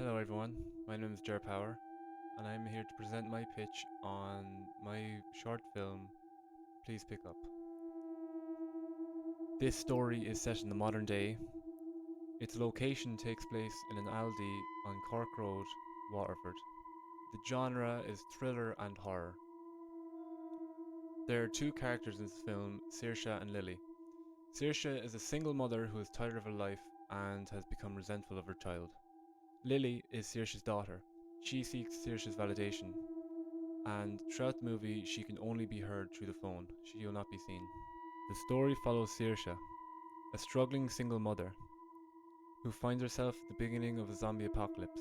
Hello everyone, my name is Jer Power, and I'm here to present my pitch on my short film, Please Pick Up. This story is set in the modern day. Its location takes place in an Aldi on Cork Road, Waterford. The genre is thriller and horror. There are two characters in this film, Saoirse and Lily. Saoirse is a single mother who is tired of her life and has become resentful of her child. Lily is Saoirse's daughter. She seeks Saoirse's validation, and throughout the movie she can only be heard through the phone. She will not be seen. The story follows Saoirse, a struggling single mother who finds herself at the beginning of a zombie apocalypse.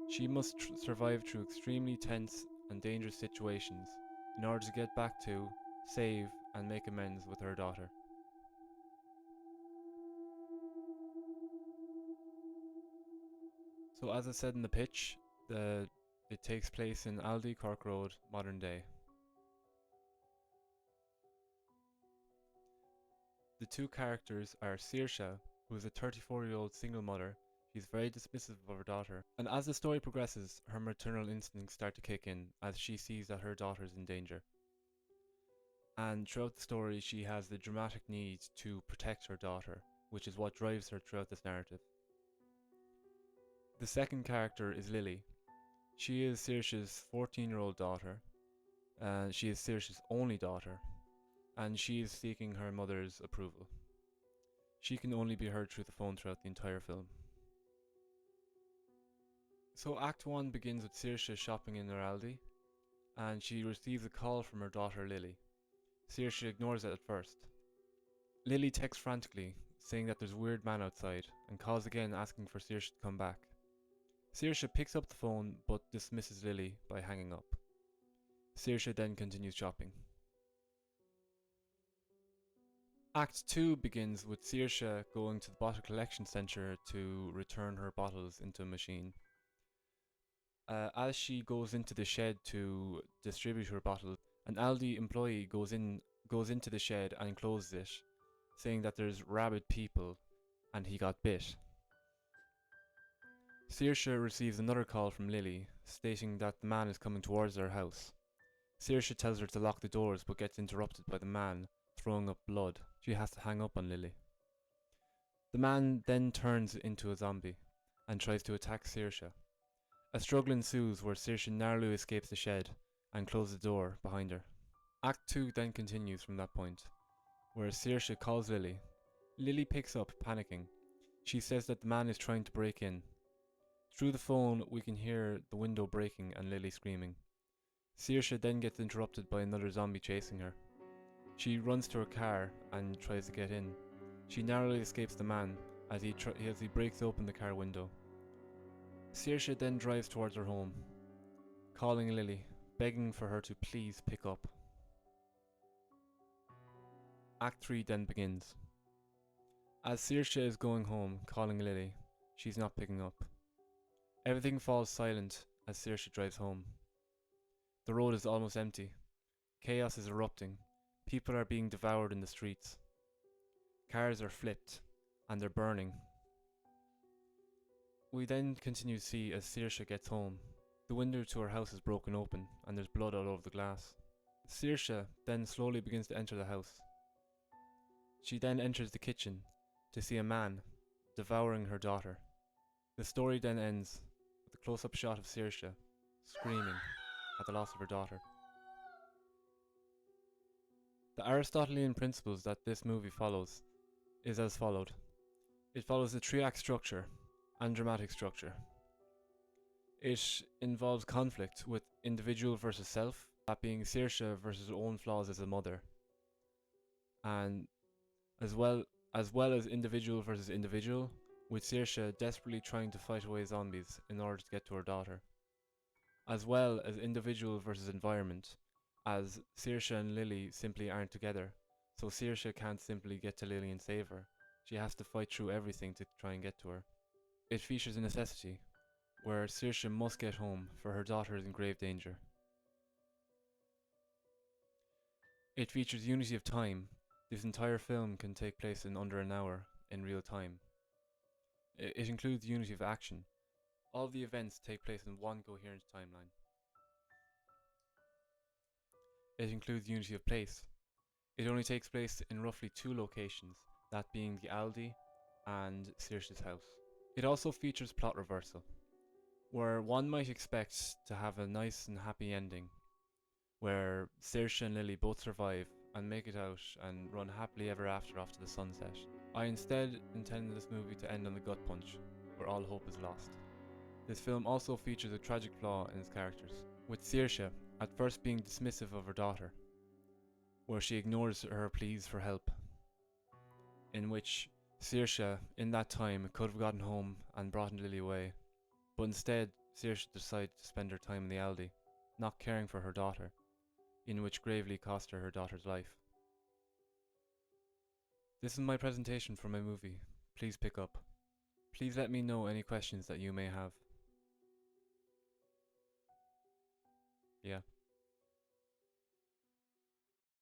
She must survive through extremely tense and dangerous situations in order to get back to, save, and make amends with her daughter. So as I said in the pitch, it takes place in Aldi, Cork Road, modern day. The two characters are Saoirse, who is a 34-year-old single mother. She's very dismissive of her daughter, and as the story progresses, her maternal instincts start to kick in as she sees that her daughter is in danger. And throughout the story, she has the dramatic need to protect her daughter, which is what drives her throughout this narrative. The second character is Lily. She is Saoirse's 14-year-old daughter, and she is Saoirse's only daughter, and she is seeking her mother's approval. She can only be heard through the phone throughout the entire film. So Act 1 begins with Saoirse shopping in her Aldi, and she receives a call from her daughter Lily. Saoirse ignores it at first. Lily texts frantically, saying that there's a weird man outside, and calls again asking for Saoirse to come back. Saoirse picks up the phone but dismisses Lily by hanging up. Saoirse then continues shopping. Act 2 begins with Saoirse going to the bottle collection centre to return her bottles into a machine. As she goes into the shed to distribute her bottles, an Aldi employee goes into the shed and closes it, saying that there's rabid people and he got bit. Saoirse receives another call from Lily, stating that the man is coming towards their house. Saoirse tells her to lock the doors but gets interrupted by the man throwing up blood. She has to hang up on Lily. The man then turns into a zombie and tries to attack Saoirse. A struggle ensues where Saoirse narrowly escapes the shed and closes the door behind her. Act 2 then continues from that point, where Saoirse calls Lily. Lily picks up, panicking. She says that the man is trying to break in. Through the phone we can hear the window breaking and Lily screaming. Saoirse then gets interrupted by another zombie chasing her. She runs to her car and tries to get in. She narrowly escapes the man as he breaks open the car window. Saoirse then drives towards her home, calling Lily, begging for her to please pick up. Act 3 then begins. As Saoirse is going home, calling Lily, she's not picking up. Everything falls silent as Saoirse drives home. The road is almost empty. Chaos is erupting. People are being devoured in the streets. Cars are flipped, and they're burning. We then continue to see as Saoirse gets home. The window to her house is broken open, and there's blood all over the glass. Saoirse then slowly begins to enter the house. She then enters the kitchen to see a man devouring her daughter. The story then ends with a close-up shot of Saoirse screaming at the loss of her daughter. The Aristotelian principles that this movie follows is as followed. It follows a 3-act structure and dramatic structure. It involves conflict with individual versus self, that being Saoirse versus her own flaws as a mother, and as well as individual versus individual, with Saoirse desperately trying to fight away zombies in order to get to her daughter, as well as individual versus environment, as Saoirse and Lily simply aren't together, so Saoirse can't simply get to Lily and save her. She has to fight through everything to try and get to her. It features a necessity, where Saoirse must get home for her daughter is in grave danger. It features unity of time. This entire film can take place in under an hour in real time. It includes unity of action. All the events take place in one coherent timeline. It includes unity of place. It only takes place in roughly 2 locations, that being the Aldi and Saoirse's house. It also features plot reversal, where one might expect to have a nice and happy ending, where Saoirse and Lily both survive and make it out and run happily ever after off to the sunset. I instead intended this movie to end on the gut punch, where all hope is lost. This film also features a tragic flaw in its characters, with Saoirse at first being dismissive of her daughter, where she ignores her pleas for help, in which Saoirse, in that time, could have gotten home and brought Lily away, but instead Saoirse decided to spend her time in the Aldi, not caring for her daughter, in which gravely cost her daughter's life. This is my presentation for my movie. Please pick up. Please let me know any questions that you may have. Yeah.